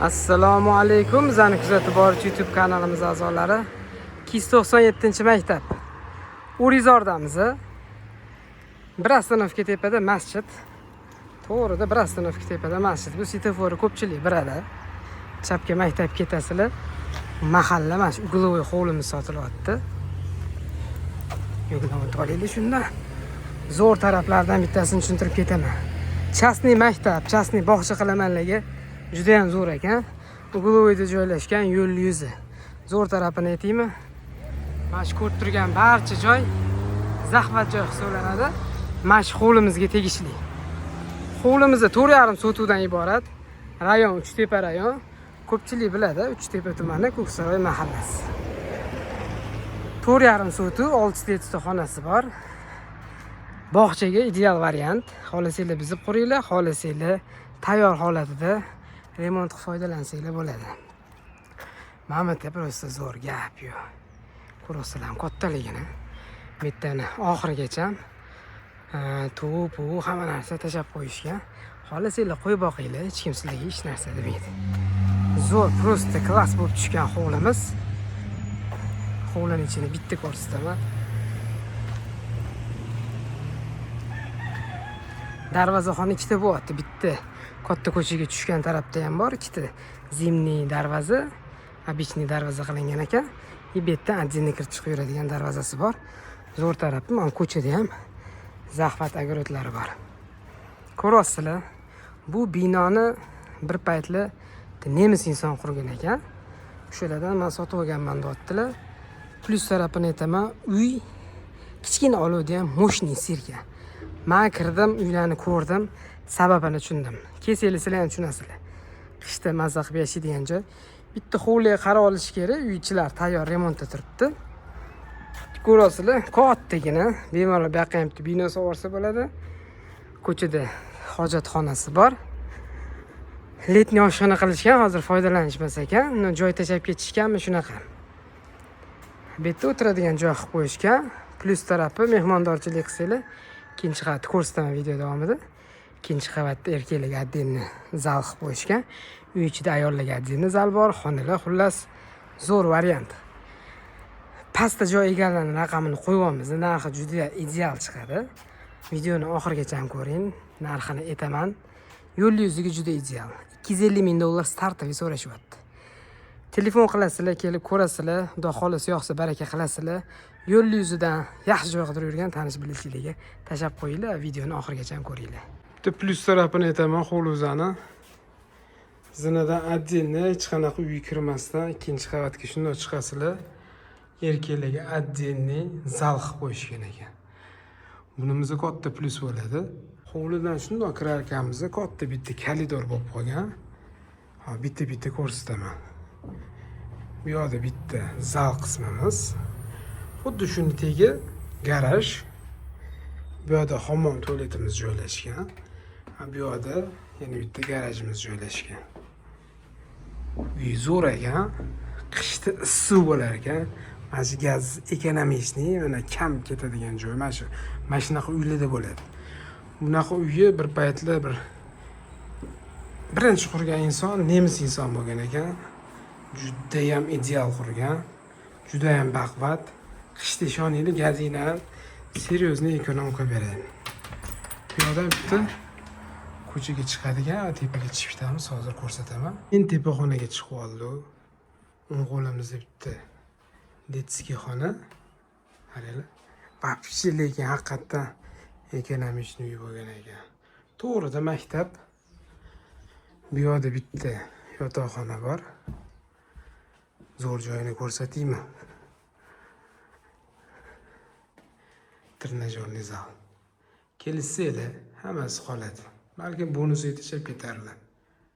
Assalomu alaykum. Bizani kuzatib boruvchi YouTube kanalimiz a'zolari. 297-maktab. Urizordamiz. Bir astanovka tepada masjid. To'g'rida bir astanovka tepada masjid. Bu svetoforni ko'pchilik biladi. Chapga maktab ketasizlar. Mahalla mana shu uglovoy hovlimiz sotilyapti. Yo'qlamni olaylik shunda. Zo'r taraflardan bittasini tushuntirib ketaman. Chasniy maktab, chasniy bog'cha qilamanligi juda ham zo'r ekan. Uglovoyda joylashgan yo'l yuzi. Zo'r tarafini aytaymi? Mana shu ko'rib turgan barcha joy zahmat joy hisoblanadi. Mana shu hovlimizga tegishli. Hovlimizda 4,5 sotuvdan iborat. Rayon Uchtepa rayon. Ko'pchilik biladi, Uchtepa tumani Ko'ksaroy mahallasi. 4,5 sotuv, 6 ta xonasi bor. Bog'chaga ideal variant. Xohlasanglar buzib quringlar, xohlasanglar tayyor holatida remont qilib foydalansanglar bo'ladi. Mana prosta zo'r gap yo'q. Ko'rasizlar kattaligini. Bittani oxirigacha to'p, hamma narsa tashab qo'yishgan. Xohlasanglar qo'yib boqinglar, hech kim sizlarga hech narsa demaydi. Zo'r, prosta klass bo'lib tushgan hovlimiz. Hovlining ichini bitta ko'rsataman. Darvozaxon ikkita bo'lyapti. Bitta katta ko'chaga tushgan tarafda ham bor, ikkita zimniy darvoza, обычный darvoza qilingan ekan. Bu yerda отдельно kirib chiqib yuradigan darvozasi bor. Zo'r tarafi, mana ko'chada ham zahvat огородlari bor. Ko'rasizlar, bu binoni bir paytlar nemis inson qurgan ekan. O'shalardan men sotib olganman deyaptilar. Plus tarafini aytaman, uy kichkina oluvda ham mo'shniy sirka. Men kirdim, uylarni ko'rdim, sababini tushundim. Kelsanglar sizlar ham tushunasizlar. Qishda mazza qilib yashaydigan joy. Bitta hovliga qarab olish kerak, uy ichilar tayyor remontda turibdi. Ko'rasizlar, kattagina, bemalol bu yoqqa ham bino so'rsa bo'ladi. Ko'chada hojatxonasi bor. Letni oshxona qilishgan, hozir foydalanishmas ekan. Uni joy tashab ketishganmi shunaqa. Bu yerda o'tiradigan joy qilib qo'yishgan. Plus tarafi mehmondorchilik qilsanglar, ikkinchi qavat ko'rsataman video davomida. Ikkinchi qavatda erkaklarga отдельно zal qilib qo'yishgan. Uy ichida ayollarga отдельно zal bor, xonalar, xullas zo'r variant. Pastda joy egallarini raqamini qo'yamiz. Narxi juda ideal chiqadi. Videoni oxirigacha ham ko'ring. Narxini aytaman. Yo'l yuziga juda ideal. $250,000 startoviy so'rashyapti. Telefon qilasizlar, kelib ko'rasizlar, xudo xolisa yoqsa baraka qilasizlar. Yo'l yuzidan yaxshi joy qidirib yurgan tanish bilishlarga tashab qo'yinglar, videoni oxirigacha ham ko'ringlar. Bitta plus tarafini aytaman, hovluzani. Zinadan отдельно hech qanaqa uy kirmasdan ikkinchi qavatga shunday chiqasizlar. Erkaklarga отдельно zal qilib qo'yishgan ekan. Bunimizga katta plus bo'ladi. Hovlidan shunday kirar ekanmiz, katta bitta koridor bo'lib qolgan. Ha, bitta ko'rsataman. Bu yerda bitta zal qismimiz. Xuddi shuni tegi garaj. Bu yerda hammom tualetimiz joylashgan. Bu yerda yana bitta garajimiz joylashgan. Uy zo'r ekan. Qishda issiq bo'lar ekan. Mana shu gaz ekonomishni, mana kam ketadigan joy mana shu. Mana shunaqa uylarda bo'ladi. Bunaqa uyni bir paytlar birinchi qurgan inson nemis inson bo'lgan ekan. Juda ham ideal qurgan. Juda ham baquvvat. Qishda ishoninglar, gazinglar seriozniy ekonomika beradi. Bu yerda bitta ko'chaga chiqadigan, tepaga chiqib ketamiz, hozir ko'rsataman. Men tepa xonaga chiqib oldim. O'ng qo'limizda bitta detskiy xona. Qaranglar. Вообще lekin haqiqatdan ekonomishni uy bo'lgan ekan. To'g'rida maktab. Bu yerda bitta yotoqxona bor. Zo'r joyini ko'rsataymi? Trenajyorli zal. Kelishsanglar, hammasi qoladi. Balkim bonus yetishib ketarlar.